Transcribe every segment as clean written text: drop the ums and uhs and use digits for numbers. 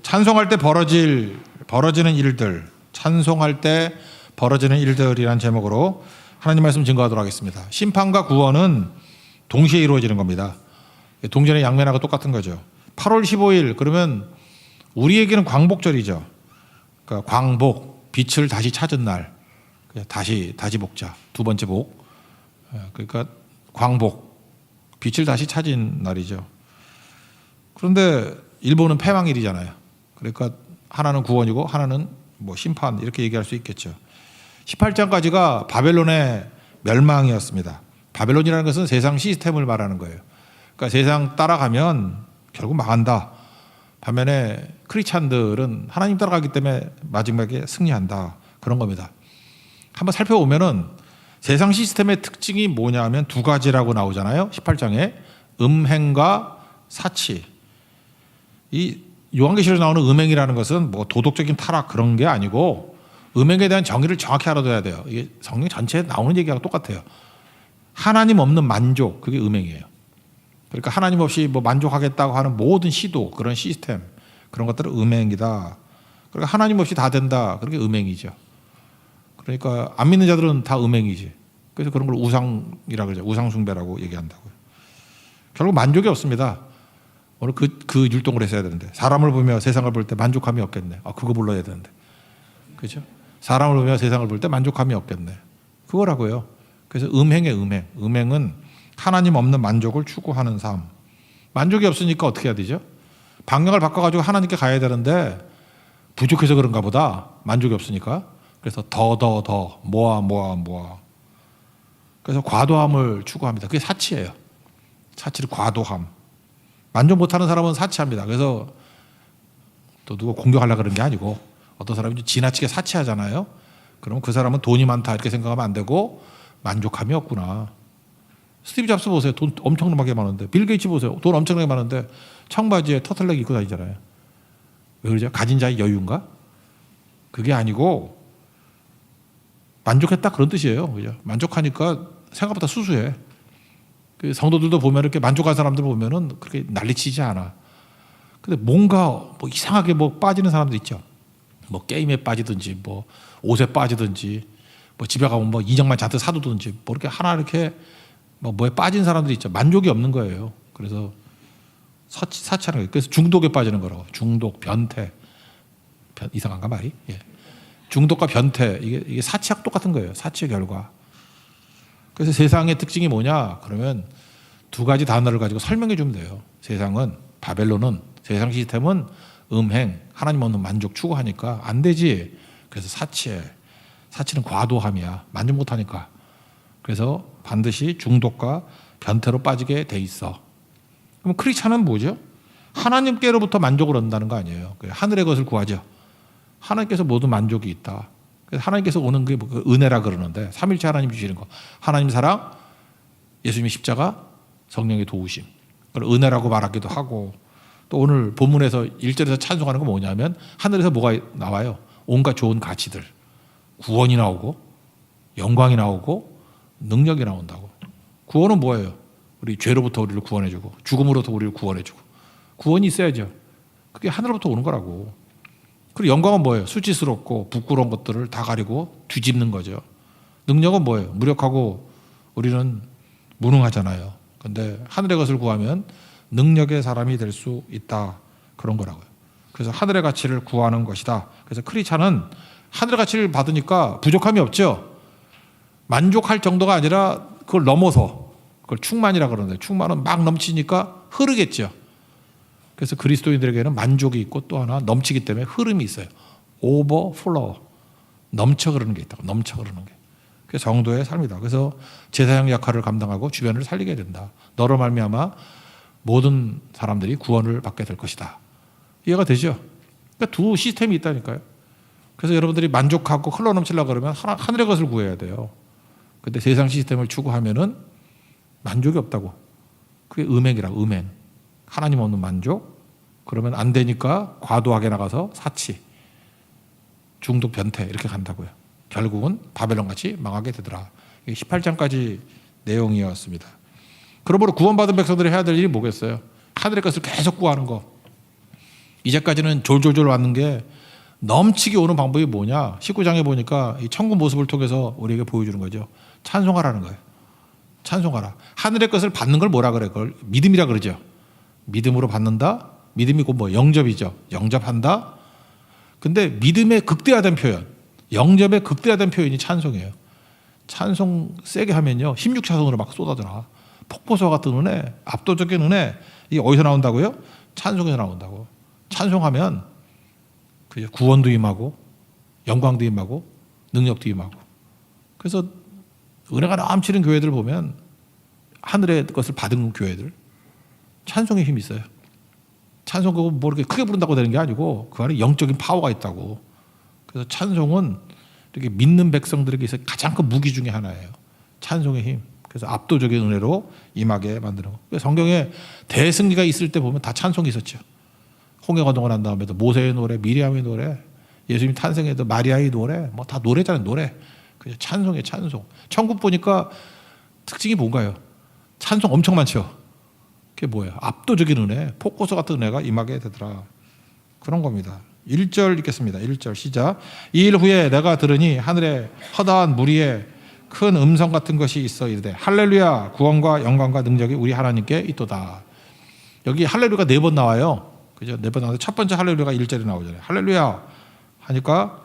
찬송할 때 벌어지는 일들, 찬송할 때 벌어지는 일들이라는 제목으로 하나님 말씀 증거하도록 하겠습니다. 심판과 구원은 동시에 이루어지는 겁니다. 동전의 양면하고 똑같은 거죠. 8월 15일 그러면 우리에게는 광복절이죠. 그러니까 광복, 빛을 다시 찾은 날, 다시 복자, 두 번째 복. 그러니까 광복, 빛을 다시 찾은 날이죠. 그런데 일본은 패망일이잖아요. 그러니까 하나는 구원이고 하나는 뭐 심판 이렇게 얘기할 수 있겠죠. 18장까지가 바벨론의 멸망이었습니다. 바벨론이라는 것은 세상 시스템을 말하는 거예요. 그러니까 세상 따라가면 결국 망한다. 반면에 크리스찬들은 하나님 따라가기 때문에 마지막에 승리한다. 그런 겁니다. 한번 살펴보면은 세상 시스템의 특징이 뭐냐 하면 두 가지라고 나오잖아요. 18장에 음행과 사치. 이 요한계시록에 나오는 음행이라는 것은 뭐 도덕적인 타락 그런 게 아니고 음행에 대한 정의를 정확히 알아둬야 돼요. 이게 성경 전체에 나오는 얘기하고 똑같아요. 하나님 없는 만족, 그게 음행이에요. 그러니까 하나님 없이 뭐 만족하겠다고 하는 모든 시도, 그런 시스템, 그런 것들은 음행이다. 그러니까 하나님 없이 다 된다. 그게 음행이죠. 그러니까 안 믿는 자들은 다 음행이지. 그래서 그런 걸 우상이라고 그러죠. 우상숭배라고 얘기한다고요. 결국 만족이 없습니다. 오늘 그 율동을 했어야 되는데 사람을 보며 세상을 볼 때 만족함이 없겠네. 그거 불러야 되는데. 그죠? 사람을 보며 세상을 볼 때 만족함이 없겠네. 그거라고요. 그래서 음행의 음행. 음행은 하나님 없는 만족을 추구하는 삶. 만족이 없으니까 어떻게 해야 되죠? 방향을 바꿔가지고 하나님께 가야 되는데 부족해서 그런가 보다. 만족이 없으니까. 그래서 더 모아. 그래서 과도함을 추구합니다. 그게 사치예요. 사치를 과도함. 만족 못하는 사람은 사치합니다. 그래서 또 누가 공격하려고 그런 게 아니고 어떤 사람이 좀 지나치게 사치하잖아요. 그러면 그 사람은 돈이 많다 이렇게 생각하면 안 되고 만족함이 없구나. 스티브 잡스 보세요. 돈 엄청나게 많은데. 빌 게이츠 보세요. 돈 엄청나게 많은데 청바지에 터틀넥 입고 다니잖아요. 왜 그러죠? 가진 자의 여유인가? 그게 아니고 만족했다 그런 뜻이에요. 그죠? 만족하니까 생각보다 수수해. 그 성도들도 보면 이렇게 만족한 사람들 보면은 그렇게 난리치지 않아. 근데 뭔가 뭐 이상하게 뭐 빠지는 사람들 있죠. 뭐 게임에 빠지든지 뭐 옷에 빠지든지 뭐 집에 가면 뭐 인형만 잔뜩 사두든지 뭐 이렇게 하나 이렇게 뭐에 빠진 사람들이 있죠. 만족이 없는 거예요. 그래서 사치하는 거예요. 그래서 중독에 빠지는 거라고. 중독, 변태. 이상한가 말이? 예. 중독과 변태 이게 사치하고 똑같은 거예요. 사치의 결과. 그래서 세상의 특징이 뭐냐? 그러면 두 가지 단어를 가지고 설명해 주면 돼요. 세상은 바벨론은 세상 시스템은 음행, 하나님 없는 만족 추구하니까 안 되지. 그래서 사치해. 사치는 과도함이야. 만족 못하니까. 그래서 반드시 중독과 변태로 빠지게 돼 있어. 그럼 크리스찬은 뭐죠? 하나님께로부터 만족을 얻는다는 거 아니에요. 하늘의 것을 구하죠. 하나님께서 모든 만족이 있다. 그래서 하나님께서 오는 게 은혜라 그러는데 삼일체 하나님 주시는 거. 하나님 사랑, 예수님의 십자가, 성령의 도우심. 그걸 은혜라고 말하기도 하고 또 오늘 본문에서 1절에서 찬송하는 건 뭐냐면 하늘에서 뭐가 나와요? 온갖 좋은 가치들. 구원이 나오고 영광이 나오고 능력이 나온다고. 구원은 뭐예요? 우리 죄로부터 우리를 구원해주고 죽음으로부터 우리를 구원해주고 구원이 있어야죠. 그게 하늘로부터 오는 거라고. 그리고 영광은 뭐예요? 수치스럽고 부끄러운 것들을 다 가리고 뒤집는 거죠. 능력은 뭐예요? 무력하고 우리는 무능하잖아요. 그런데 하늘의 것을 구하면 능력의 사람이 될 수 있다. 그런 거라고요. 그래서 하늘의 가치를 구하는 것이다. 그래서 크리스찬은 하늘의 가치를 받으니까 부족함이 없죠. 만족할 정도가 아니라 그걸 넘어서 그걸 충만이라 그러는데 충만은 막 넘치니까 흐르겠죠. 그래서 그리스도인들에게는 만족이 있고 또 하나 넘치기 때문에 흐름이 있어요. 오버플로우. 넘쳐 흐르는 게 있다고. 넘쳐 흐르는 게. 그게 성도의 삶이다. 그래서 제사장 역할을 감당하고 주변을 살리게 된다. 너로 말미암아 모든 사람들이 구원을 받게 될 것이다. 이해가 되죠? 그러니까 두 시스템이 있다니까요. 그래서 여러분들이 만족하고 흘러넘치려고 그러면 하늘의 것을 구해야 돼요. 근데 세상 시스템을 추구하면은 만족이 없다고. 그게 음행이라고. 음행. 하나님 없는 만족. 그러면 안 되니까 과도하게 나가서 사치, 중독, 변태 이렇게 간다고요. 결국은 바벨론같이 망하게 되더라. 18장까지 내용이었습니다. 그러므로 구원받은 백성들이 해야 될 일이 뭐겠어요? 하늘의 것을 계속 구하는 거. 이제까지는 졸졸졸 왔는 게 넘치게 오는 방법이 뭐냐? 19장에 보니까 이 천국 모습을 통해서 우리에게 보여주는 거죠. 찬송하라는 거예요. 찬송하라. 하늘의 것을 받는 걸 뭐라 그래? 그걸 믿음이라 그러죠. 믿음으로 받는다. 믿음이 곧 뭐 영접이죠. 영접한다. 근데 믿음의 극대화된 표현, 영접의 극대화된 표현이 찬송이에요. 찬송 세게 하면요 16차선으로 막 쏟아져나. 폭포수와 같은 은혜, 압도적인 은혜. 이게 어디서 나온다고요? 찬송에서 나온다고. 찬송하면 구원도 임하고 영광도 임하고 능력도 임하고. 그래서 은혜가 넘치는 교회들 보면 하늘의 것을 받은 교회들 찬송에 힘이 있어요. 찬송 그거 뭐 이렇게 크게 부른다고 되는 게 아니고 그 안에 영적인 파워가 있다고. 그래서 찬송은 이렇게 믿는 백성들에게 있어 가장 큰 무기 중에 하나예요. 찬송의 힘. 그래서 압도적인 은혜로 임하게 만드는 거. 성경에 대승리가 있을 때 보면 다 찬송이 있었죠. 홍해 건너고 난 다음에도 모세의 노래, 미리암의 노래, 예수님 탄생에도 마리아의 노래, 뭐 다 노래잖아요. 노래. 그냥 찬송의 찬송. 천국 보니까 특징이 뭔가요? 찬송 엄청 많죠. 그게 뭐예요? 압도적인 은혜, 폭포수 같은 은혜가 임하게 되더라. 그런 겁니다. 1절 읽겠습니다. 1절 시작. 이 일 후에 내가 들으니 하늘에 허다한 무리에 큰 음성 같은 것이 있어 이르되 할렐루야 구원과 영광과 능력이 우리 하나님께 있도다. 여기 할렐루야가 4번 나와요. 그죠? 4번 나와서 첫 번째 할렐루야가 1절에 나오잖아요. 할렐루야 하니까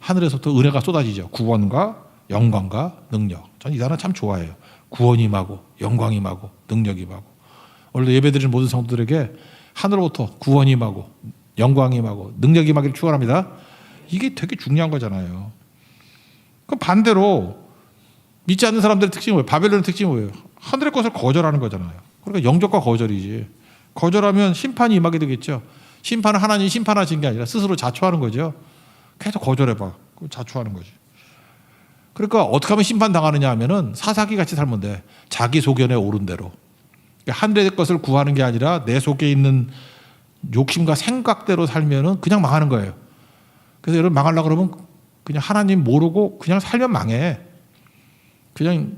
하늘에서부터 은혜가 쏟아지죠. 구원과 영광과 능력. 저는 이 단어 참 좋아해요. 구원이 임하고 영광이 임하고 능력이 임하고. 오늘도 예배드리는 모든 성도들에게 하늘로부터 구원이 임하고 영광이 임하고 능력이 임하기를 축원합니다. 이게 되게 중요한 거잖아요. 그럼 반대로 믿지 않는 사람들의 특징이 뭐예요? 바벨론의 특징이 뭐예요? 하늘의 것을 거절하는 거잖아요. 그러니까 영접과 거절이지. 거절하면 심판이 임하게 되겠죠. 심판은 하나님이 심판하신 게 아니라 스스로 자초하는 거죠. 계속 거절해봐. 자초하는 거지. 그러니까 어떻게 하면 심판당하느냐 하면은 사사기 같이 살면 돼. 자기 소견에 오른 대로. 그러니까 하늘의 것을 구하는 게 아니라 내 속에 있는 욕심과 생각대로 살면은 그냥 망하는 거예요. 그래서 여러분 망하려고 그러면 그냥 하나님 모르고 그냥 살면 망해. 그냥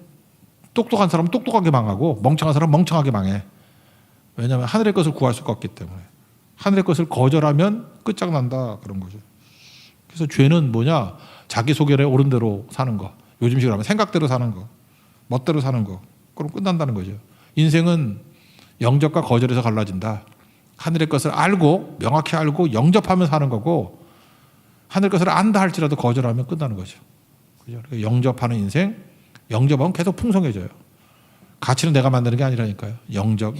똑똑한 사람은 똑똑하게 망하고 멍청한 사람은 멍청하게 망해. 왜냐하면 하늘의 것을 구할 수가 없기 때문에. 하늘의 것을 거절하면 끝장난다 그런 거죠. 그래서 죄는 뭐냐? 자기 소견에 옳은 대로 사는 거. 요즘식으로 하면 생각대로 사는 거. 멋대로 사는 거. 그럼 끝난다는 거죠. 인생은 영접과 거절에서 갈라진다. 하늘의 것을 알고 명확히 알고 영접하면 사는 거고 하늘 것을 안다 할지라도 거절하면 끝나는 거죠. 그죠? 영접하는 인생, 영접하면 계속 풍성해져요. 가치는 내가 만드는 게 아니라니까요. 영접.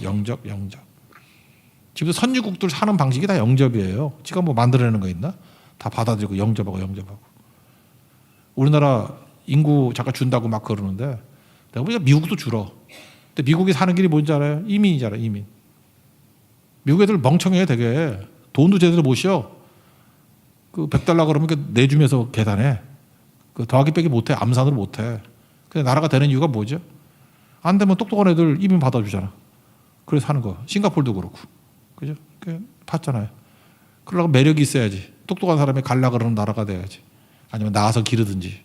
집에서 선진국들 사는 방식이 다 영접이에요. 지가 뭐 만들어내는 거 있나? 다 받아들이고 영접하고. 우리나라 인구 잠깐 준다고 막 그러는데 내가 보니까 미국도 줄어. 근데 미국이 사는 길이 뭔지 알아요? 이민이잖아요. 이민. 미국 애들 멍청해 되게. 돈도 제대로 못 쉬어. 그 $100 그러면 내주면서 계산해. 그 더하기 빼기 못해. 암산을 못해. 근데 나라가 되는 이유가 뭐죠? 안 되면 똑똑한 애들 이민 받아주잖아. 그래서 사는 거. 싱가포르도 그렇고. 그죠? 봤잖아요. 그러려고 매력이 있어야지. 똑똑한 사람이 갈라 그러는 나라가 돼야지. 아니면 나와서 기르든지.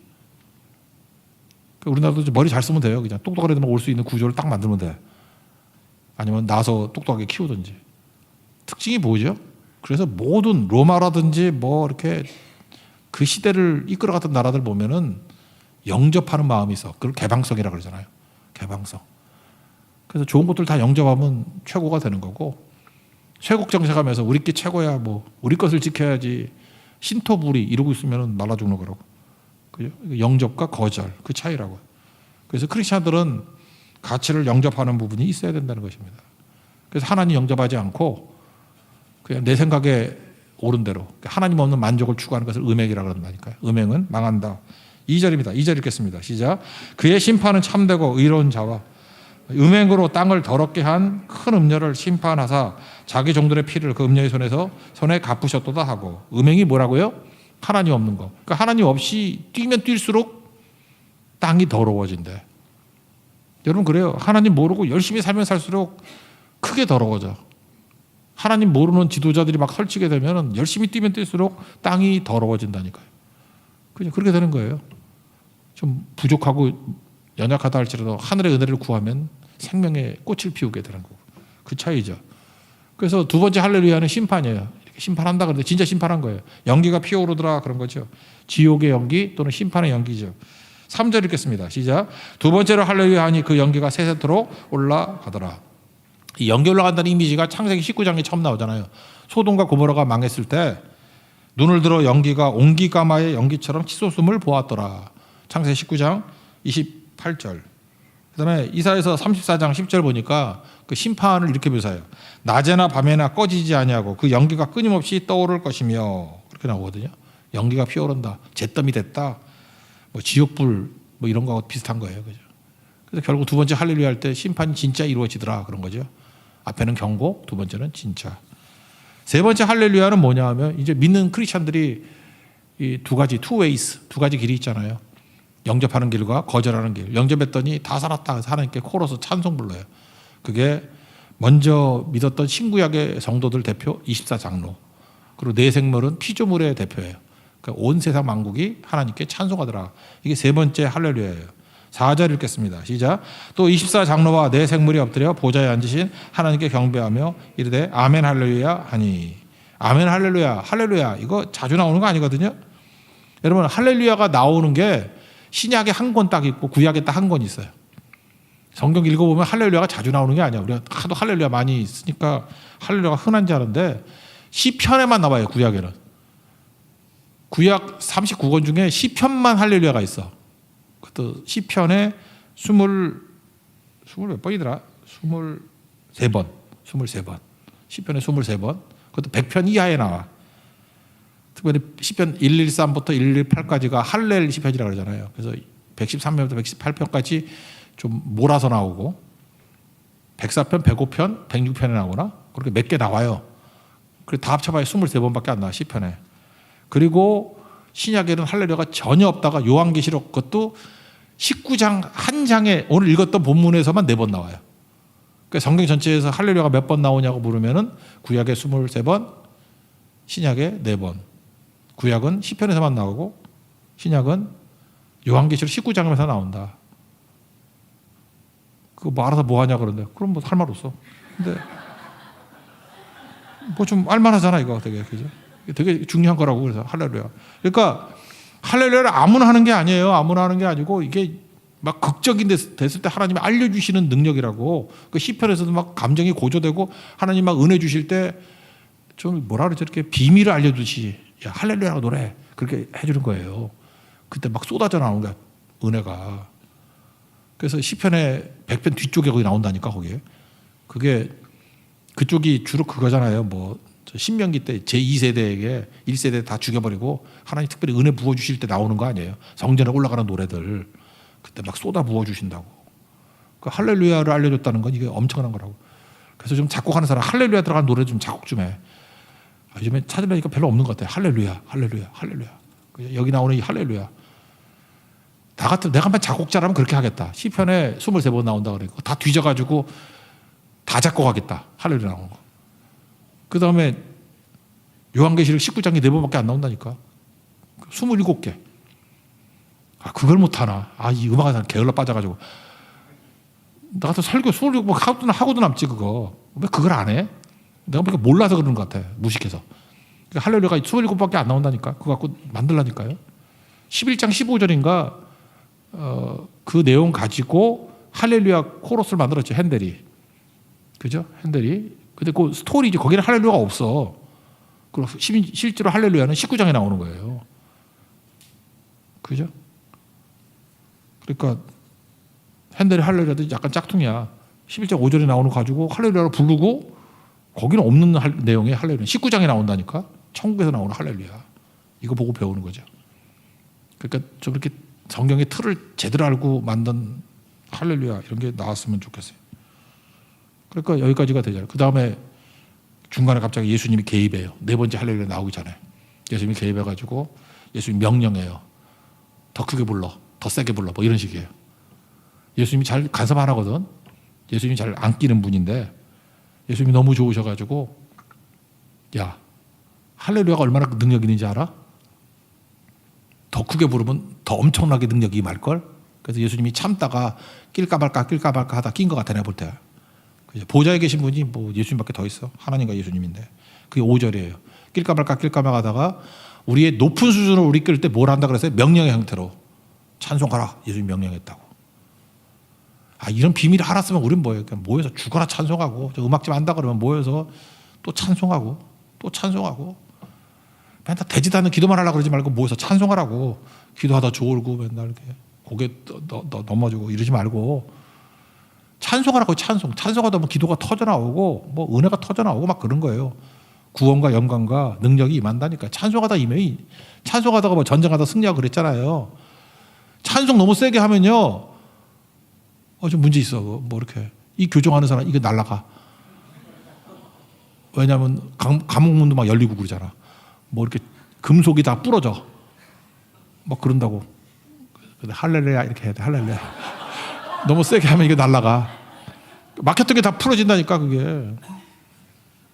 우리나라도 머리 잘 쓰면 돼요. 그냥 똑똑한 애들만 올 수 있는 구조를 딱 만들면 돼. 아니면 나와서 똑똑하게 키우든지. 특징이 뭐죠? 그래서 모든 로마라든지 뭐 이렇게 그 시대를 이끌어갔던 나라들 보면은 영접하는 마음이 있어. 그걸 개방성이라고 그러잖아요. 개방성. 그래서 좋은 것들 다 영접하면 최고가 되는 거고 쇄국 정책하면서 우리 게 최고야 뭐 우리 것을 지켜야지 신토부리 이러고 있으면 말라 죽는 거라고. 그죠? 영접과 거절 그 차이라고. 그래서 크리스천들은 가치를 영접하는 부분이 있어야 된다는 것입니다. 그래서 하나님 영접하지 않고 그냥 내 생각에 옳은 대로 하나님 없는 만족을 추구하는 것을 음행이라고 그런다니까요. 음행은 망한다. 2절입니다. 2절 읽겠습니다. 시작. 그의 심판은 참되고 의로운 자와 음행으로 땅을 더럽게 한 큰 음녀를 심판하사 자기 종들의 피를 그 음녀의 손에 갚으셨도다 하고. 음행이 뭐라고요? 하나님 없는 거. 그러니까 하나님 없이 뛰면 뛸수록 땅이 더러워진대. 여러분 그래요. 하나님 모르고 열심히 살면 살수록 크게 더러워져. 하나님 모르는 지도자들이 막 설치게 되면 열심히 뛰면 뛸수록 땅이 더러워진다니까요. 그냥 그렇게 되는 거예요. 좀 부족하고 연약하다 할지라도 하늘의 은혜를 구하면 생명의 꽃을 피우게 되는 거고. 그 차이죠. 그래서 두 번째 할렐루야는 심판이에요. 심판한다 그러는데 진짜 심판한 거예요. 연기가 피어오르더라 그런 거죠. 지옥의 연기 또는 심판의 연기죠. 3절 읽겠습니다. 시작. 두 번째로 할렐루야 하니 그 연기가 세세토록 올라가더라. 이 연기 올라간다는 이미지가 창세기 19장에 처음 나오잖아요. 소돔과 고모라가 망했을 때 눈을 들어 연기가 옹기가마의 연기처럼 치솟음을 보았더라. 창세기 19장 28절. 그다음에 이사야서 34장 10절 보니까 그 심판을 이렇게 묘사해요. 낮에나 밤에나 꺼지지 아니하고 그 연기가 끊임없이 떠오를 것이며 그렇게 나오거든요. 연기가 피어오른다. 잿더미 됐다. 뭐 지옥불 뭐 이런 거하고 비슷한 거예요. 그죠? 그래서 결국 두 번째 할렐루야 할 때 심판이 진짜 이루어지더라 그런 거죠. 앞에는 경고, 두 번째는 진짜. 세 번째 할렐루야는 뭐냐 하면 이제 믿는 크리스천들이 이 두 가지 two ways, 두 가지 길이 있잖아요. 영접하는 길과 거절하는 길. 영접했더니 다 살았다. 그래서 하나님께 코러스 찬송 불러요. 그게 먼저 믿었던 신구약의 성도들 대표 24장로. 그리고 내 생물은 피조물의 대표예요. 그러니까 온 세상 만국이 하나님께 찬송하더라. 이게 세 번째 할렐루야예요. 4절 읽겠습니다. 시작. 또 24장로와 내 생물이 엎드려 보좌에 앉으신 하나님께 경배하며 이르되 아멘 할렐루야 하니. 아멘 할렐루야, 할렐루야 이거 자주 나오는 거 아니거든요. 여러분 할렐루야가 나오는 게 신약에 한 권 딱 있고 구약에 딱 한 권 있어요. 성경 읽어보면 할렐루야가 자주 나오는 게 아니야. 우리가 하도 할렐루야 많이 쓰니까 할렐루야가 흔한지 아는데 시편에만 나와요. 구약에는. 구약 39권 중에 시편만 할렐루야가 있어. 그것도 시편에 몇 번이더라? 23번. 시편에 23번. 그것도 100편 이하에 나와. 특별히 시편 113부터 118까지가 할렐 시편이라고 그러잖아요. 그래서 113편부터 118편까지 좀 몰아서 나오고 104편, 105편, 106편에 나오나? 그렇게 몇 개 나와요. 그리고 다 합쳐봐야 23번밖에 안 나와 시편에. 그리고 신약에는 할렐루야가 전혀 없다가 요한계시록 그것도 19장 한 장에 오늘 읽었던 본문에서만 4번 나와요. 그러니까 성경 전체에서 할렐루야가 몇 번 나오냐고 물으면은 구약에 23번, 신약에 4번. 구약은 시편에서만 나오고 신약은 요한계시록 19장에서 나온다. 그거 뭐 알아서 뭐 하냐 그러는데 그럼 뭐 할 말 없어. 근데 뭐 좀 알만하잖아 이거 되게 그죠? 되게 중요한 거라고 그래서 할렐루야. 그러니까 할렐루야를 아무나 하는 게 아니에요. 아무나 하는 게 아니고 이게 막 극적인 됐을 때 하나님이 알려주시는 능력이라고. 그 시편에서도 막 감정이 고조되고 하나님 막 은혜 주실 때 좀 뭐라 그러죠? 이렇게 비밀을 알려주시. 야 할렐루야라고 노래 그렇게 해주는 거예요. 그때 막 쏟아져 나오는 거야 은혜가. 그래서 시편의 100편 뒤쪽에 거기 나온다니까 거기에. 그게 그쪽이 주로 그거잖아요. 뭐 신명기 때 제2세대에게 1세대 다 죽여버리고 하나님 특별히 은혜 부어주실 때 나오는 거 아니에요. 성전에 올라가는 노래들 그때 막 쏟아 부어주신다고. 그 할렐루야를 알려줬다는 건 이게 엄청난 거라고. 그래서 좀 작곡하는 사람 할렐루야 들어간 노래 좀 작곡 좀 해. 요즘에 찾으려니까 별로 없는 것 같아요. 할렐루야, 할렐루야, 할렐루야. 여기 나오는 이 할렐루야. 다 같은 내가 한번 작곡자라면 그렇게 하겠다. 시편에 23번 나온다 그러니까 다 뒤져가지고 다 작곡하겠다. 할렐루야 나오는 거. 그 다음에 요한계시록 19장이 4번밖에 안 나온다니까. 27개. 아, 그걸 못하나. 아, 이 음악하는 게을러 빠져가지고. 나 같은 설교 27번 하고도 남지 그거. 왜 그걸 안 해? 내가 보니까 몰라서 그러는 것 같아. 무식해서. 그러니까 할렐루야가 27밖에 안 나온다니까. 그거 갖고 만들라니까요. 11장 15절인가 그 내용 가지고 할렐루야 코러스를 만들었죠. 핸델이. 그죠? 핸델이. 근데 그 스토리지 거기는 할렐루야가 없어. 그리고 실제로 할렐루야는 19장에 나오는 거예요. 그죠? 그러니까 핸델의 할렐루야도 약간 짝퉁이야. 11장 5절에 나오는 거 가지고 할렐루야를 부르고 거기는 없는 내용의 할렐루야. 19장에 나온다니까. 천국에서 나오는 할렐루야. 이거 보고 배우는 거죠. 그러니까 좀 이렇게 성경의 틀을 제대로 알고 만든 할렐루야 이런 게 나왔으면 좋겠어요. 그러니까 여기까지가 되잖아요. 그 다음에 중간에 갑자기 예수님이 개입해요. 4번째 할렐루야 나오기 전에. 예수님이 개입해가지고 예수님이 명령해요. 더 크게 불러. 더 세게 불러. 뭐 이런 식이에요. 예수님이 잘 간섭 안 하거든. 예수님이 잘 안 끼는 분인데 예수님이 너무 좋으셔가지고 야 할렐루야가 얼마나 능력 있는지 알아? 더 크게 부르면 더 엄청나게 능력이 임할걸? 그래서 예수님이 참다가 낄까 말까 하다 낀 것 같아 내가 볼 때. 보좌에 계신 분이 뭐 예수님밖에 더 있어. 하나님과 예수님인데 그게 5절이에요. 낄까 말까 하다가 우리의 높은 수준으로 우리 끌 때 뭘 한다 그랬어요? 명령의 형태로 찬송하라. 예수님 명령했다고. 이런 비밀을 알았으면 우리는 뭐예요? 그냥 모여서 죽어라 찬송하고, 음악집 한다 그러면 모여서 또 찬송하고 또 찬송하고, 맨날 되지도 않는 기도만 하려고 그러지 말고 모여서 찬송하라고. 기도하다 졸고 맨날 이렇게 고개 넘어지고 이러지 말고 찬송하라고. 찬송하다 보면 기도가 터져 나오고 뭐 은혜가 터져 나오고 막 그런 거예요. 구원과 영광과 능력이 임한다니까. 찬송하다가 뭐 전쟁하다 승리하고 그랬잖아요. 찬송 너무 세게 하면요, 좀 문제 있어. 뭐 이렇게 이 교정하는 사람 이거 날라가. 왜냐하면 감옥문도 막 열리고 그러잖아. 뭐 이렇게 금속이 다 부러져. 막 그런다고. 할렐루야 이렇게 해야 돼. 할렐루야. 너무 세게 하면 이게 날라가. 막혔던 게 다 풀어진다니까 그게.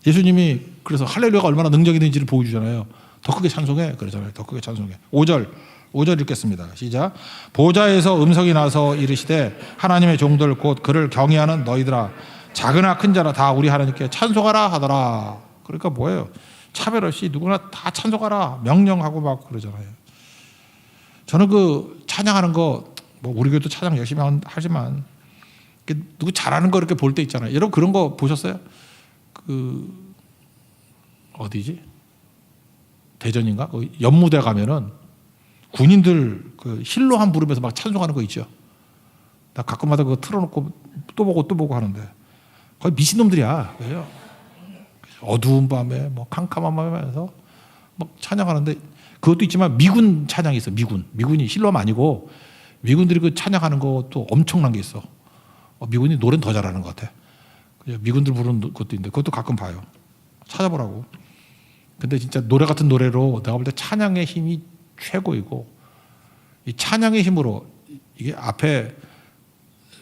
예수님이 그래서 할렐루야가 얼마나 능력이 있는지를 보여주잖아요. 더 크게 찬송해. 그러잖아요. 더 크게 찬송해. 5절 읽겠습니다. 시작. 보좌에서 음성이 나서 이르시되 하나님의 종들 곧 그를 경외하는 너희들아 작으나 큰 자라 다 우리 하나님께 찬송하라 하더라. 그러니까 뭐예요? 차별 없이 누구나 다 찬송하라 명령하고 막 그러잖아요. 저는 그 찬양하는 거 뭐 우리 교회도 찬양 열심히 하지만 누구 잘하는 거 이렇게 볼 때 있잖아요. 여러분 그런 거 보셨어요? 그 어디지? 대전인가? 연무대 가면은 군인들 그 힐로함 부르면서 막 찬송하는 거 있죠. 나 가끔마다 그거 틀어놓고 또 보고 하는데 거의 미친놈들이야. 그죠? 어두운 밤에 뭐 캄캄한 밤에 하면서 막 찬양하는데 그것도 있지만 미군 찬양이 있어. 미군이 힐로함 아니고 미군들이 그 찬양하는 것도 엄청난 게 있어. 미군이 노래는 더 잘하는 것 같아. 미군들 부르는 것도 있는데 그것도 가끔 봐요. 찾아보라고. 근데 진짜 노래 같은 노래로 내가 볼 때 찬양의 힘이 최고이고, 이 찬양의 힘으로 이게 앞에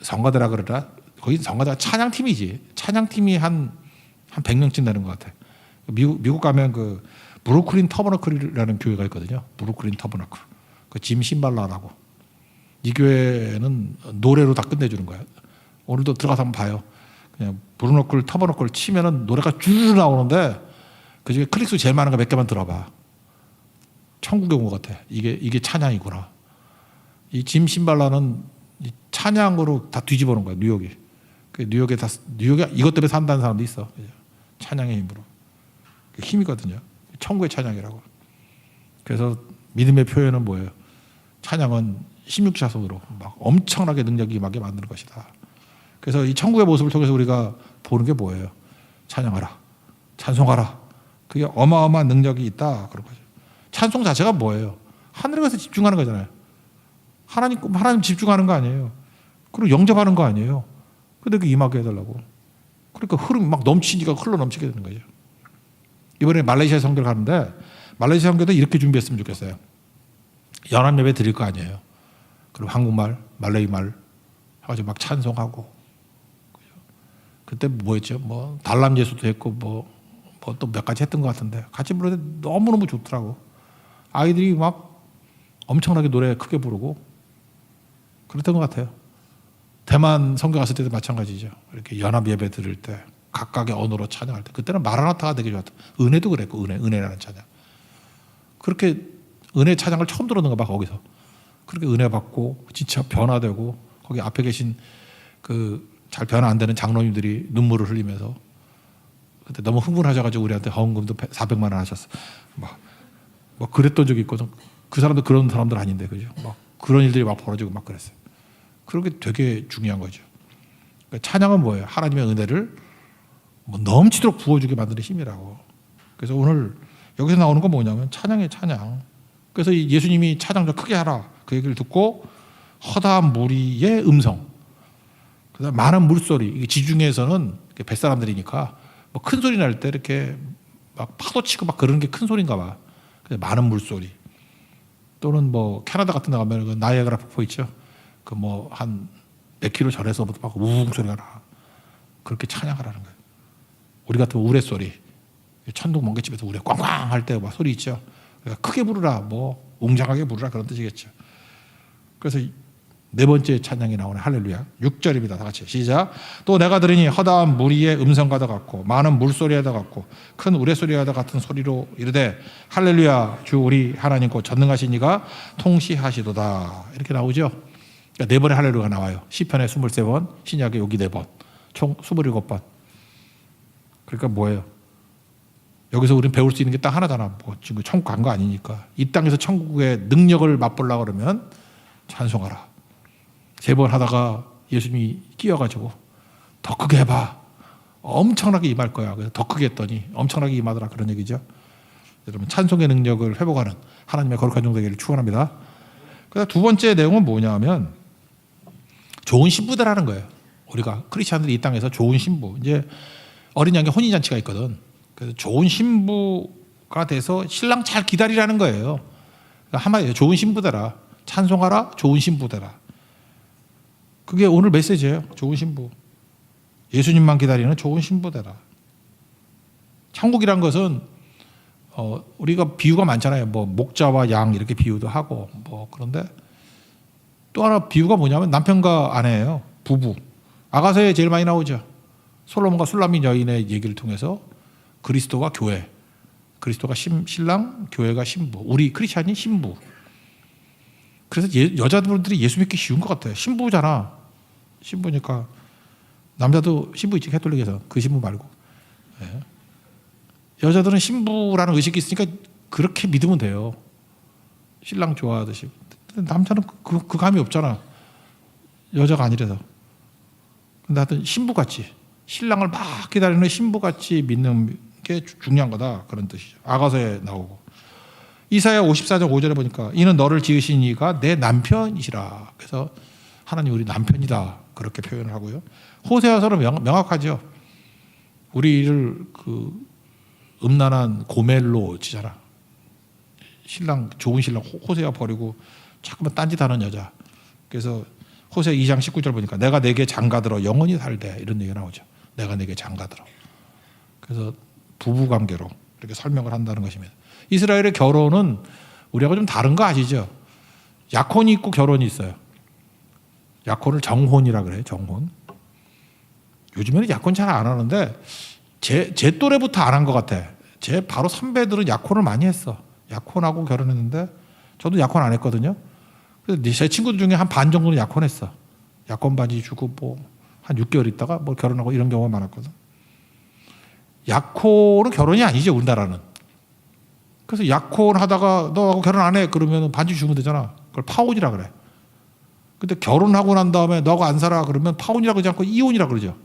성가대라 그러라. 거기 성가대가 찬양팀이지. 찬양팀이 한 100명쯤 되는 것 같아. 미국 가면 그 브루클린 터버너클이라는 교회가 있거든요. 브루클린 터버너클. 그 짐 신발라라고. 이 교회는 노래로 다 끝내주는 거야. 오늘도 들어가서 한번 봐요. 그냥 브루너클 터버너클 치면은 노래가 쭉 나오는데 그 중에 클릭수 제일 많은 거 몇 개만 들어봐. 천국에 온 것 같아. 이게 찬양이구나. 이 짐 신발라는 찬양으로 다 뒤집어 놓은 거야. 뉴욕이 뉴욕에 이것 때문에 산다는 사람도 있어. 찬양의 힘으로. 힘이거든요. 천국의 찬양이라고. 그래서 믿음의 표현은 뭐예요? 찬양은 16자손으로 막 엄청나게 능력이 임하게 만드는 것이다. 그래서 이 천국의 모습을 통해서 우리가 보는 게 뭐예요? 찬양하라, 찬송하라. 그게 어마어마한 능력이 있다. 그런 거죠. 찬송 자체가 뭐예요? 하늘에 가서 집중하는 거잖아요. 하나님 집중하는 거 아니에요. 그리고 영접하는 거 아니에요. 근데 그 임하게 해달라고. 그러니까 흐름이 막 넘치니까 흘러 넘치게 되는 거죠. 이번에 말레이시아 선교를 가는데 말레이시아 선교도 이렇게 준비했으면 좋겠어요. 연합 예배 드릴 거 아니에요. 그리고 한국말, 말레이 말 해가지고 막 찬송하고. 그때 뭐였죠? 뭐 달람 예수도 했고 뭐 또 몇 가지 했던 것 같은데 같이 부르는데 너무너무 좋더라고. 아이들이 막 엄청나게 노래 크게 부르고 그랬던 것 같아요. 대만 선교 갔을 때도 마찬가지죠. 이렇게 연합 예배 드릴 때 각각의 언어로 찬양할 때 그때는 마라나타가 되게 좋았다. 은혜도 그랬고 은혜라는 찬양. 그렇게 은혜 찬양을 처음 들었는가 봐 거기서. 그렇게 은혜 받고 진짜 변화되고 거기 앞에 계신 그 잘 변화 안 되는 장로님들이 눈물을 흘리면서 그때 너무 흥분하셔가지고 우리한테 헌금도 400만 원 하셨어. 막 그랬던 적이 있고 그 사람도 그런 사람들 아닌데 그죠? 막 그런 일들이 막 벌어지고 막 그랬어요. 그런 게 되게 중요한 거죠. 그러니까 찬양은 뭐예요? 하나님의 은혜를 뭐 넘치도록 부어주게 만드는 힘이라고. 그래서 오늘 여기서 나오는 건 뭐냐면 찬양이에요, 찬양. 그래서 예수님이 찬양 좀 크게 하라 그 얘기를 듣고 허다한 무리의 음성, 그다음 많은 물소리. 이게 지중해에서는 뱃사람들이니까 뭐 큰 소리 날 때 이렇게 막 파도 치고 막 그러는 게 큰 소리인가 봐. 많은 물소리. 또는 뭐 캐나다 같은 데 가면 그 나이아가라 폭포 있죠. 그 뭐 한 몇 킬로 전에서부터 막 우웅 소리가 나. 그렇게 찬양하라는 거예요. 우리 같은 우레 소리. 천둥 멍게집에서 우레 꽝꽝 할 때 막 소리 있죠. 그러니까 크게 부르라, 뭐 웅장하게 부르라 그런 뜻이겠죠. 그래서 네 번째 찬양이 나오는 할렐루야. 6절입니다. 다 같이 시작. 또 내가 들으니 허다한 무리의 음성과도 같고 많은 물소리와도 같고 큰 우레소리와도 같은 소리로 이르되 할렐루야 주 우리 하나님 곧 전능하신 이가 통치하시도다. 이렇게 나오죠. 그러니까 네 번의 할렐루야가 나와요. 시편에 23번, 신약에 여기 4번, 총 27번. 그러니까 뭐예요? 여기서 우리는 배울 수 있는 게 딱 하나잖아. 뭐 지금 천국 간 거 아니니까. 이 땅에서 천국의 능력을 맛보려고 그러면 찬송하라. 3번 하다가 예수님이 끼어가지고 더 크게 해봐. 엄청나게 임할 거야. 그래서 더 크게 했더니 엄청나게 임하더라. 그런 얘기죠. 여러분 찬송의 능력을 회복하는 하나님의 거룩한 종 되기를 축원합니다. 그래서 두 번째 내용은 뭐냐면 좋은 신부다라는 거예요. 우리가 크리스천들이 이 땅에서 좋은 신부. 이제 어린 양의 혼인잔치가 있거든. 그래서 좋은 신부가 돼서 신랑 잘 기다리라는 거예요. 그러니까 한마디로 좋은 신부되라. 찬송하라. 좋은 신부되라. 그게 오늘 메시지예요. 좋은 신부. 예수님만 기다리는 좋은 신부되라. 천국이란 것은 우리가 비유가 많잖아요. 뭐 목자와 양 이렇게 비유도 하고 뭐 그런데 또 하나 비유가 뭐냐면 남편과 아내예요. 부부. 아가서에 제일 많이 나오죠. 솔로몬과 술라밋 여인의 얘기를 통해서 그리스도가 교회, 그리스도가 신랑, 교회가 신부, 우리 크리스찬이 신부. 그래서 여자분들이 예수 믿기 쉬운 것 같아요. 신부잖아. 신부니까 남자도 신부 있지 캐톨릭에서 그 신부 말고. 네. 여자들은 신부라는 의식이 있으니까 그렇게 믿으면 돼요. 신랑 좋아하듯이. 남자는 그 감이 없잖아. 여자가 아니라서. 근데 하여튼 신부같이 신랑을 막 기다리는 신부같이 믿는 게 중요한 거다. 그런 뜻이죠. 아가서에 나오고. 이사야 54장 5절에 보니까 이는 너를 지으신 이가 내 남편이시라. 그래서 하나님 우리 남편이다. 그렇게 표현을 하고요. 호세아서는 명확하죠. 우리를 그 음란한 고멜로 치잖아. 신랑 좋은 신랑 호세아 버리고 자꾸만 딴짓하는 여자. 그래서 호세 2장 19절 보니까 내가 내게 장가들어 영원히 살되 이런 얘기가 나오죠. 내가 내게 장가들어. 그래서 부부관계로 이렇게 설명을 한다는 것입니다. 이스라엘의 결혼은 우리하고 좀 다른 거 아시죠? 약혼이 있고 결혼이 있어요. 약혼을 정혼이라 그래요. 정혼. 요즘에는 약혼 잘 안 하는데 제 또래부터 안 한 것 같아. 제 바로 선배들은 약혼을 많이 했어. 약혼하고 결혼했는데 저도 약혼 안 했거든요. 그래서 제 친구들 중에 한 반 정도는 약혼했어. 약혼 반지 주고 뭐 한 6개월 있다가 뭐 결혼하고 이런 경우가 많았거든. 약혼은 결혼이 아니죠. 우리나라는. 그래서 약혼하다가 너하고 결혼 안 해 그러면 반지 주면 되잖아. 그걸 파혼이라 그래. 근데 결혼하고 난 다음에 너하고 안 살아 그러면 파혼이라 그러지 않고 이혼이라 그러죠.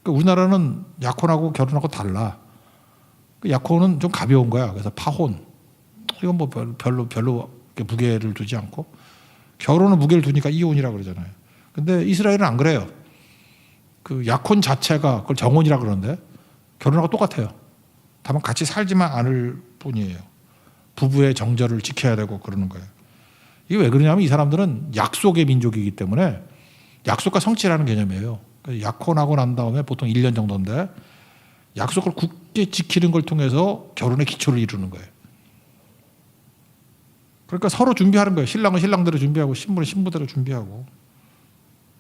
그러니까 우리나라는 약혼하고 결혼하고 달라. 약혼은 좀 가벼운 거야. 그래서 파혼. 이건 뭐 별로 무게를 두지 않고 결혼은 무게를 두니까 이혼이라 그러잖아요. 근데 이스라엘은 안 그래요. 그 약혼 자체가 그걸 정혼이라 그러는데 결혼하고 똑같아요. 다만 같이 살지만 않을 뿐이에요. 부부의 정절을 지켜야 되고 그러는 거예요. 이게 왜 그러냐면 이 사람들은 약속의 민족이기 때문에 약속과 성취라는 개념이에요. 약혼하고 난 다음에 보통 1년 정도인데 약속을 굳게 지키는 걸 통해서 결혼의 기초를 이루는 거예요. 그러니까 서로 준비하는 거예요. 신랑은 신랑대로 준비하고 신부는 신부대로 준비하고.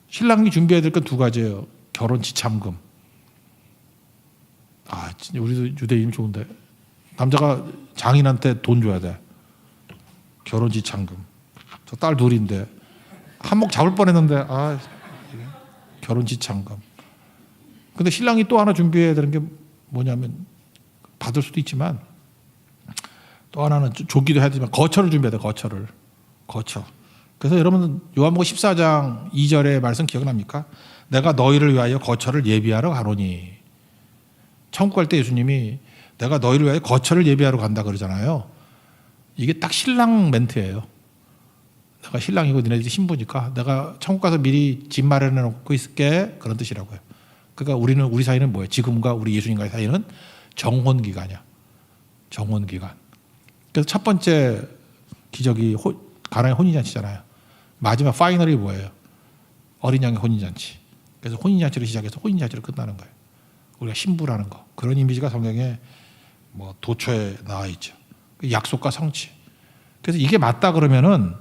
신랑이 준비해야 될 건 2가지예요. 결혼 지참금. 진짜 우리도 유대인 좋은데 남자가 장인한테 돈 줘야 돼. 결혼 지참금. 저 딸 둘인데 한몫 잡을 뻔했는데 결혼 지참금. 근데 신랑이 또 하나 준비해야 되는 게 뭐냐면 받을 수도 있지만 또 하나는 조기도 해야 되지만 거처를 준비해야 돼. 거처. 그래서 여러분 요한복음 14장 2절의 말씀 기억납니까? 내가 너희를 위하여 거처를 예비하러 가노니. 천국 갈 때 예수님이 내가 너희를 위하여 거처를 예비하러 간다 그러잖아요. 이게 딱 신랑 멘트예요. 내가 신랑이고 너네들이 신부니까 내가 천국 가서 미리 집 마련해 놓고 있을게. 그런 뜻이라고요. 그러니까 우리 사이는 뭐예요? 지금과 우리 예수님과의 사이는 정혼 기간이야. 정혼 기간. 그래서 첫 번째 기적이 가나의 혼인잔치잖아요. 마지막 파이널이 뭐예요? 어린 양의 혼인잔치. 그래서 혼인잔치를 시작해서 혼인잔치로 끝나는 거예요. 우리가 신부라는 거. 그런 이미지가 성경에 뭐 도처에 나와 있죠. 약속과 성취. 그래서 이게 맞다 그러면은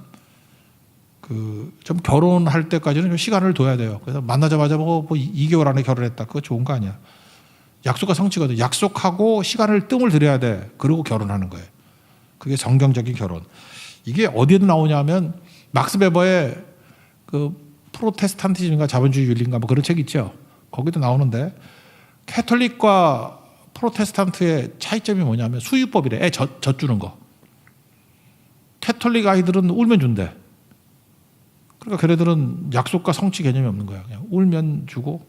좀 결혼할 때까지는 좀 시간을 둬야 돼요. 그래서 만나자마자 뭐 2개월 안에 결혼했다. 그거 좋은 거 아니야. 약속과 성취거든. 약속하고 시간을 뜸을 들여야 돼. 그리고 결혼하는 거예요. 그게 성경적인 결혼. 이게 어디에도 나오냐면 막스 베버의 그 프로테스탄티즘인가 자본주의 윤리인가 뭐 그런 책 있죠. 거기도 나오는데 캐톨릭과 프로테스탄트의 차이점이 뭐냐면 수유법이래. 애 젖주는 거. 캐톨릭 아이들은 울면 준대. 그러니까 걔네들은 약속과 성취 개념이 없는 거야. 그냥 울면 주고,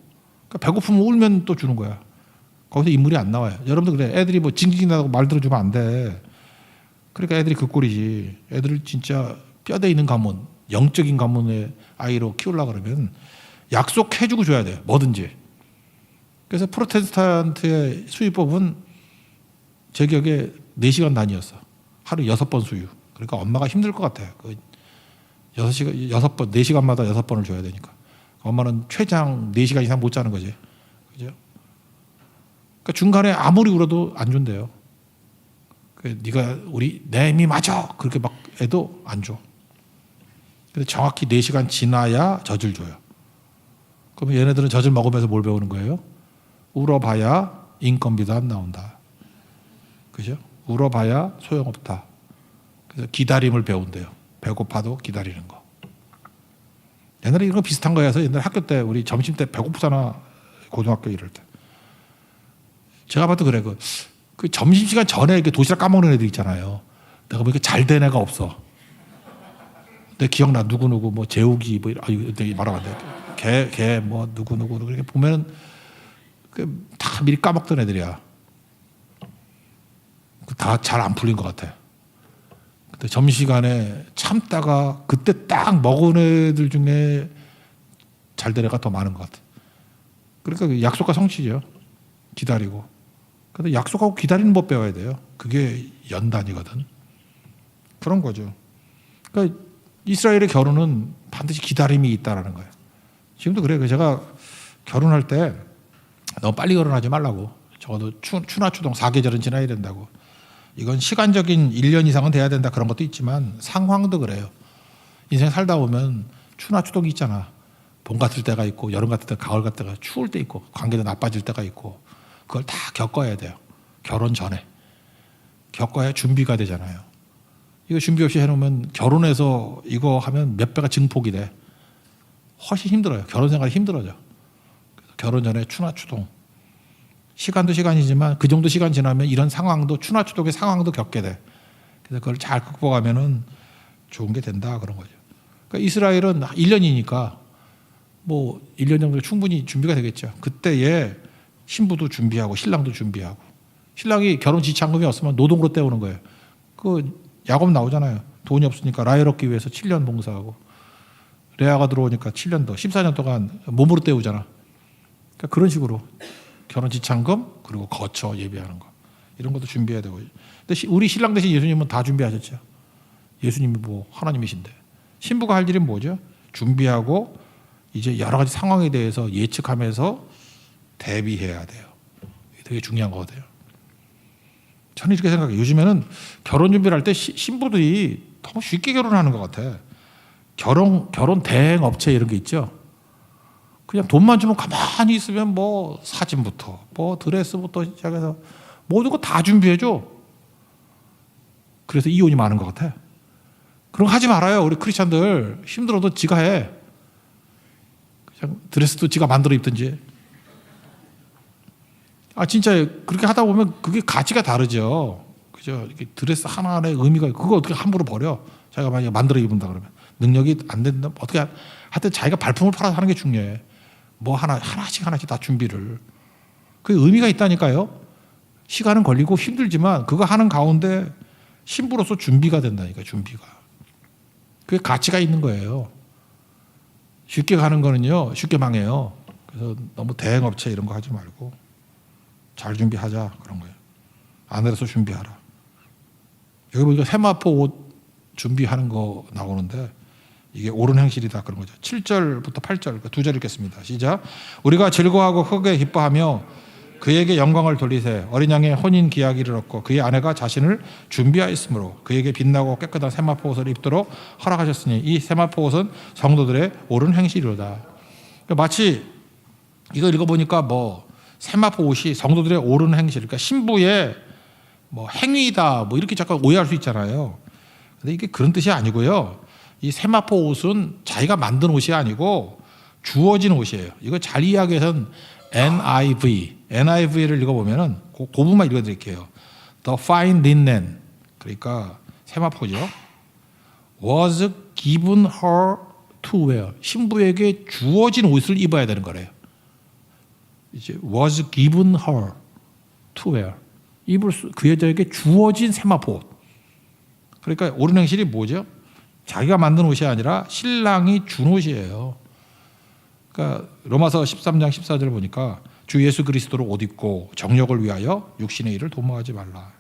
그러니까 배고프면 울면 또 주는 거야. 거기서 인물이 안 나와요. 여러분들 그래. 애들이 뭐 징징나고 말 들어주면 안 돼. 그러니까 애들이 그 꼴이지. 애들을 진짜 뼈대 있는 가문, 영적인 가문의 아이로 키우려고 그러면 약속해주고 줘야 돼요. 뭐든지. 그래서 프로테스탄트의 수유법은 제 기억에 4시간 단위였어. 하루 6번 수유. 그러니까 엄마가 힘들 것 같아요. 4시간마다 6번을 줘야 되니까. 엄마는 최장 4시간 이상 못 자는 거지. 그죠? 그러니까 중간에 아무리 울어도 안 준대요. 네가 내 힘이 맞아. 그렇게 막 해도 안 줘. 그래서 정확히 4시간 지나야 젖을 줘요. 그러면 얘네들은 젖을 먹으면서 뭘 배우는 거예요? 울어봐야 인건비도 안 나온다. 그죠? 울어봐야 소용없다. 그래서 기다림을 배운대요. 배고파도 기다리는 거. 옛날에 이런 거 비슷한 거여서 옛날 학교 때 우리 점심 때 배고프잖아. 고등학교 이럴 때. 제가 봐도 그래. 그 점심시간 전에 이렇게 도시락 까먹는 애들 있잖아요. 내가 보니까 잘 된 애가 없어. 내 기억나. 누구누구 뭐 재욱이 뭐 이거 말하면 안 돼. 걔 뭐 누구누구 이렇게 보면은 다 미리 까먹던 애들이야. 다 잘 안 풀린 것 같아. 근데 점심시간에 참다가 그때 딱 먹은 애들 중에 잘 된 애가 더 많은 것 같아. 그러니까 약속과 성취죠. 기다리고. 근데 약속하고 기다리는 법 배워야 돼요. 그게 연단이거든. 그런 거죠. 그러니까 이스라엘의 결혼은 반드시 기다림이 있다라는 거예요. 지금도 그래요. 제가 결혼할 때 너무 빨리 결혼하지 말라고. 적어도 추나추동 4계절은 지나야 된다고. 이건 시간적인 1년 이상은 돼야 된다 그런 것도 있지만 상황도 그래요. 인생 살다 보면 추나추동이 있잖아. 봄 같을 때가 있고 여름 같을 때 가을 같을 때가 추울 때 있고 관계도 나빠질 때가 있고 그걸 다 겪어야 돼요. 결혼 전에. 겪어야 준비가 되잖아요. 이거 준비 없이 해놓으면 결혼해서 이거 하면 몇 배가 증폭이 돼. 훨씬 힘들어요. 결혼 생활이 힘들어져. 그래서 결혼 전에 추나추동. 시간도 시간이지만 그 정도 시간 지나면 이런 상황도 추나추동의 상황도 겪게 돼. 그래서 그걸 잘 극복하면은 좋은 게 된다 그런 거죠. 그러니까 이스라엘은 1년이니까 뭐 1년 정도 충분히 준비가 되겠죠. 그때에 신부도 준비하고 신랑도 준비하고 신랑이 결혼 지참금이 없으면 노동으로 때우는 거예요. 그 야곱 나오잖아요. 돈이 없으니까 라헬 얻기 위해서 7년 봉사하고 레아가 들어오니까 7년 더 14년 동안 몸으로 때우잖아. 그러니까 그런 식으로 결혼 지참금 그리고 거처 예비하는 거 이런 것도 준비해야 되고. 근데 우리 신랑 대신 예수님은 다 준비하셨죠. 예수님이 뭐 하나님이신데 신부가 할 일은 뭐죠? 준비하고 이제 여러 가지 상황에 대해서 예측하면서 대비해야 돼요. 이게 되게 중요한 거거든요. 저는 이렇게 생각해요. 요즘에는 결혼 준비를 할 때 신부들이 너무 쉽게 결혼하는 것 같아. 결혼 대행 업체 이런 게 있죠. 그냥 돈만 주면 가만히 있으면 뭐 사진부터 뭐 드레스부터 시작해서 모든 거 다 준비해줘. 그래서 이혼이 많은 것 같아. 그런 거 하지 말아요. 우리 크리스찬들 힘들어도 지가 해. 그냥 드레스도 지가 만들어 입든지. 진짜 그렇게 하다 보면 그게 가치가 다르죠. 그죠? 이렇게 드레스 하나하나의 의미가 그거 어떻게 함부로 버려? 자기가 만약에 만들어 입는다 그러면 능력이 안 된다. 어떻게 하여튼 자기가 발품을 팔아서 하는 게 중요해. 뭐 하나씩 다 준비를. 그게 의미가 있다니까요. 시간은 걸리고 힘들지만 그거 하는 가운데 신부로서 준비가 된다니까. 준비가. 그게 가치가 있는 거예요. 쉽게 가는 거는요. 쉽게 망해요. 그래서 너무 대행업체 이런 거 하지 말고 잘 준비하자 그런 거예요. 아내로서 준비하라. 여기 보니까 세마포 옷 준비하는 거 나오는데 이게 옳은 행실이다 그런 거죠. 7절부터 8절 두 절 읽겠습니다. 시작. 우리가 즐거워하고 크게 기뻐하며 그에게 영광을 돌리세. 어린 양의 혼인 기약을 얻고 그의 아내가 자신을 준비하였으므로 그에게 빛나고 깨끗한 세마포 옷을 입도록 허락하셨으니 이 세마포 옷은 성도들의 옳은 행실이로다. 마치 이거 읽어보니까 뭐 세마포 옷이 성도들의 옳은 행실, 그러니까 신부의 뭐 행위다 뭐 이렇게 잠깐 오해할 수 있잖아요. 근데 이게 그런 뜻이 아니고요. 이 세마포 옷은 자기가 만든 옷이 아니고 주어진 옷이에요. 이거 잘 이해하기 위해서는 NIV를 읽어보면은 그 부분만 읽어드릴게요. The fine linen, 그러니까 세마포죠. Was given her to wear. 신부에게 주어진 옷을 입어야 되는 거래요. 이제 was given her to wear. 그 여자에게 주어진 세마포 옷. 그러니까 옳은 행실이 뭐죠? 자기가 만든 옷이 아니라 신랑이 준 옷이에요. 그러니까 로마서 13장 14절을 보니까 주 예수 그리스도로 옷 입고 정욕을 위하여 육신의 일을 도모하지 말라.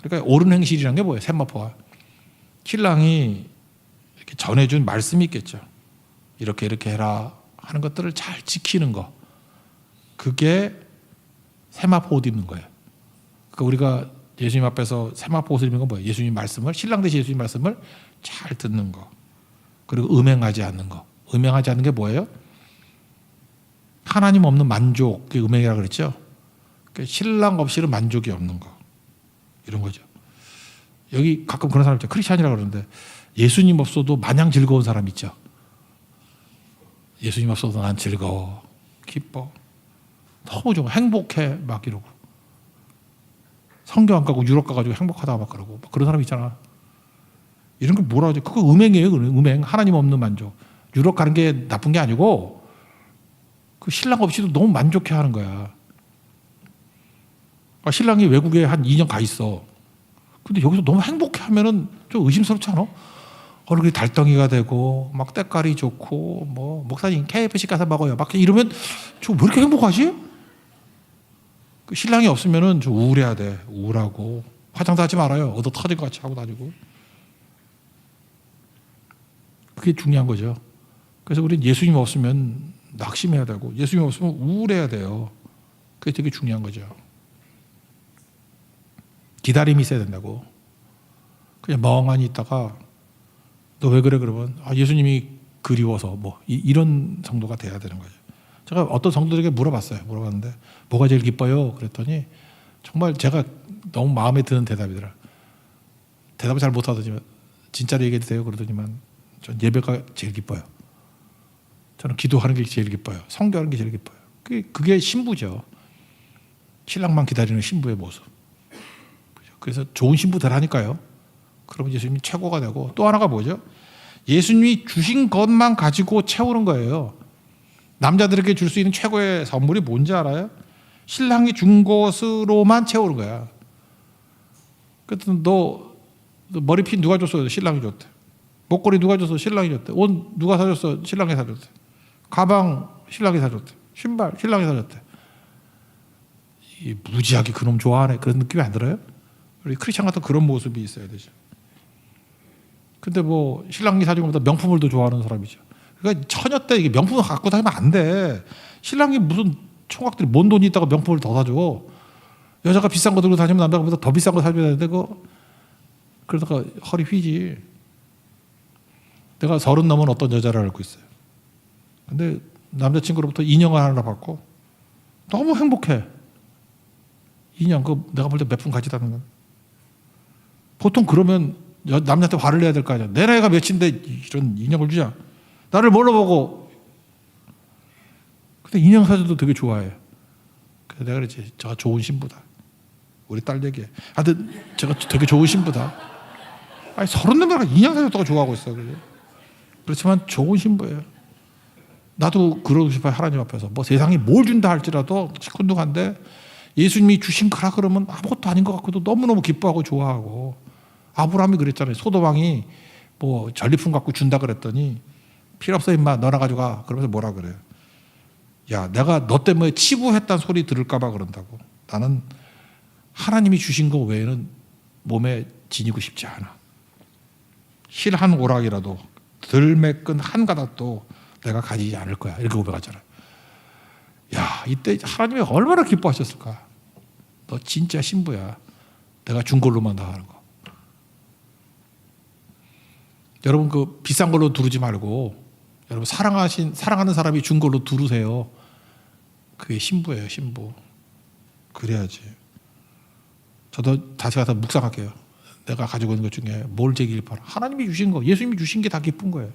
그러니까 옳은 행실이라는 게 뭐예요? 세마포와 신랑이 이렇게 전해준 말씀이 있겠죠. 이렇게 이렇게 해라 하는 것들을 잘 지키는 거. 그게 세마포 옷 입는 거예요. 그러니까 우리가 예수님 앞에서 세마포 옷을 입는 건 뭐예요? 예수님 말씀을, 신랑 대신 예수님 말씀을 잘 듣는 거. 그리고 음행하지 않는 거. 음행하지 않는 게 뭐예요? 하나님 없는 만족, 그게 음행이라고 그랬죠. 그러니까 신랑 없이는 만족이 없는 거. 이런 거죠. 여기 가끔 그런 사람 있죠. 크리스찬이라고 그러는데 예수님 없어도 마냥 즐거운 사람 있죠. 예수님 없어도 난 즐거워, 기뻐, 너무 좋아, 행복해 막 이러고, 성경 안 가고 유럽 가가지고 행복하다고 막 그러고 그런 사람 있잖아. 이런 게 뭐라 하죠? 그거 음행이에요. 음행. 하나님 없는 만족. 유럽 가는 게 나쁜 게 아니고 그 신랑 없이도 너무 만족해 하는 거야. 신랑이 외국에 한 2년 가 있어. 근데 여기서 너무 행복해 하면은 좀 의심스럽지 않아? 얼굴이 달덩이가 되고 막 때깔이 좋고 뭐 목사님 KFC 가서 먹어요 막 이러면 저 왜 이렇게 행복하지? 그 신랑이 없으면은 좀 우울해야 돼. 우울하고 화장도 하지 말아요. 얻어 터진 것 같이 하고 다니고. 그게 중요한 거죠. 그래서 우리는 예수님 없으면 낙심해야 되고 예수님 없으면 우울해야 돼요. 그게 되게 중요한 거죠. 기다림이 있어야 된다고. 그냥 멍하니 있다가 너 왜 그래 그러면 예수님이 그리워서 뭐 이런 정도가 돼야 되는 거죠. 제가 어떤 성도들에게 물어봤는데 뭐가 제일 기뻐요? 그랬더니 정말 제가 너무 마음에 드는 대답이더라. 대답을 잘 못하더니만 진짜로 얘기해도 돼요? 그러더니만 전 예배가 제일 기뻐요. 저는 기도하는 게 제일 기뻐요. 성교하는 게 제일 기뻐요. 그게 신부죠. 신랑만 기다리는 신부의 모습. 그래서 좋은 신부 되라니까요. 그러면 예수님이 최고가 되고, 또 하나가 뭐죠? 예수님이 주신 것만 가지고 채우는 거예요. 남자들에게 줄 수 있는 최고의 선물이 뭔지 알아요? 신랑이 준 것으로만 채우는 거야. 그래서 너 머리핀 누가 줬어? 신랑이 줬대. 목걸이 누가 줬어? 신랑이 줬대. 옷 누가 사줬어? 신랑이 사줬대. 가방 신랑이 사줬대. 신발 신랑이 사줬대. 이 무지하게 그놈 좋아하네, 그런 느낌이 안 들어요? 우리 크리스찬 같은 그런 모습이 있어야 되죠. 근데 뭐 신랑이 사준 것보다 명품을 더 좋아하는 사람이죠. 그러니까 처녀 때 이게 명품을 갖고 다니면 안 돼. 신랑이 무슨 총각들이 뭔 돈이 있다고 명품을 더 사줘. 여자가 비싼 거 들고 다니면 남자가 더 비싼 거 사줘야 되는데 그러다가 허리 휘지. 내가 30 넘은 어떤 여자를 알고 있어요. 근데 남자친구로부터 인형을 하나 받고 너무 행복해. 인형, 내가 볼 때 몇 푼 가지다는 건. 보통 그러면 남자한테 화를 내야 될 거 아니야. 내 나이가 몇인데 이런 인형을 주냐. 나를 뭘로 보고. 근데 인형 사줘도 되게 좋아해. 그래서 내가 그랬지. 제가 좋은 신부다. 우리 딸 얘기해. 근데 제가 되게 좋은 신부다. 30 넘어가 인형 사줬다고 좋아하고 있어. 그렇지만 좋은 신부예요. 나도 그러고 싶어요. 하나님 앞에서. 뭐 세상이 뭘 준다 할지라도 시큰둥한데 예수님이 주신 거라 그러면 아무것도 아닌 것 같고도 너무너무 기뻐하고 좋아하고. 아브라함이 그랬잖아요. 소돔왕이 뭐 전리품 갖고 준다 그랬더니 필요 없어 임마, 너나 가져가. 그러면서 뭐라 그래요? 야, 내가 너 때문에 치부했다는 소리 들을까 봐 그런다고. 나는 하나님이 주신 거 외에는 몸에 지니고 싶지 않아. 실 한 오락이라도 덜 매끈 한 가닥도 내가 가지지 않을 거야. 이렇게 고백하잖아요. 야, 이때 하나님이 얼마나 기뻐하셨을까. 너 진짜 신부야. 내가 준 걸로만 다 하는 거. 여러분 그 비싼 걸로 두르지 말고 여러분 사랑하는 사람이 준 걸로 두르세요. 그게 신부예요, 신부. 그래야지. 저도 다시 가서 묵상할게요. 내가 가지고 있는 것 중에 뭘 제길 바라. 하나님이 주신 거, 예수님이 주신 게 다 기쁜 거예요.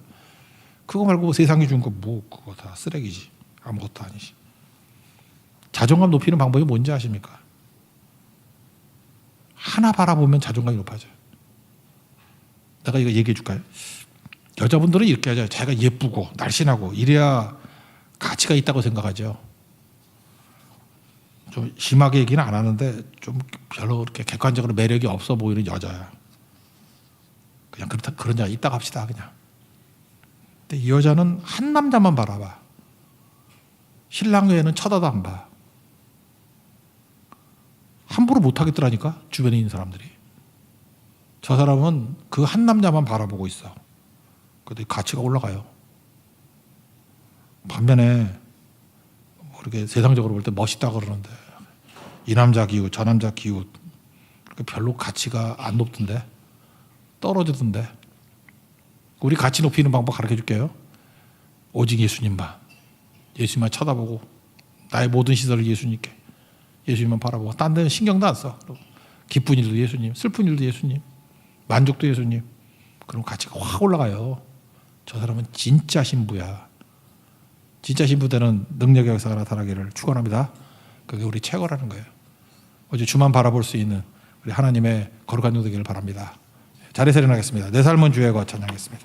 그거 말고 세상이 준 거 뭐 그거 다 쓰레기지. 아무것도 아니지. 자존감 높이는 방법이 뭔지 아십니까? 하나 바라보면 자존감이 높아져요. 내가 이거 얘기해 줄까요? 여자분들은 이렇게 하죠. 자기가 예쁘고 날씬하고 이래야 가치가 있다고 생각하죠. 좀 심하게 얘기는 안 하는데 좀 별로 그렇게 객관적으로 매력이 없어 보이는 여자야. 그냥 그런 여자 있다 갑시다 그냥. 근데 이 여자는 한 남자만 바라봐. 신랑 외에는 쳐다도 안 봐. 함부로 못 하겠더라니까 주변에 있는 사람들이. 저 사람은 그 한 남자만 바라보고 있어. 근데 가치가 올라가요. 반면에 뭐 이렇게 세상적으로 볼 때 멋있다 그러는데 이 남자 기웃 저 남자 기웃 별로 가치가 안 높던데 떨어지던데. 우리 가치 높이는 방법 가르쳐 줄게요. 오직 예수님만 쳐다보고 나의 모든 시선을 예수님께, 예수님만 바라보고 딴 데는 신경도 안 써. 기쁜 일도 예수님, 슬픈 일도 예수님, 만족도 예수님. 그럼 가치가 확 올라가요. 저 사람은 진짜 신부야. 진짜 신부 되는 능력의 역사가 나타나기를 축원합니다. 그게 우리 최고라는 거예요. 어제 주만 바라볼 수 있는 우리 하나님의 거룩한 용 되기를 바랍니다. 자리에서 일어나겠습니다. 내 삶은 주의 것 찬양하겠습니다.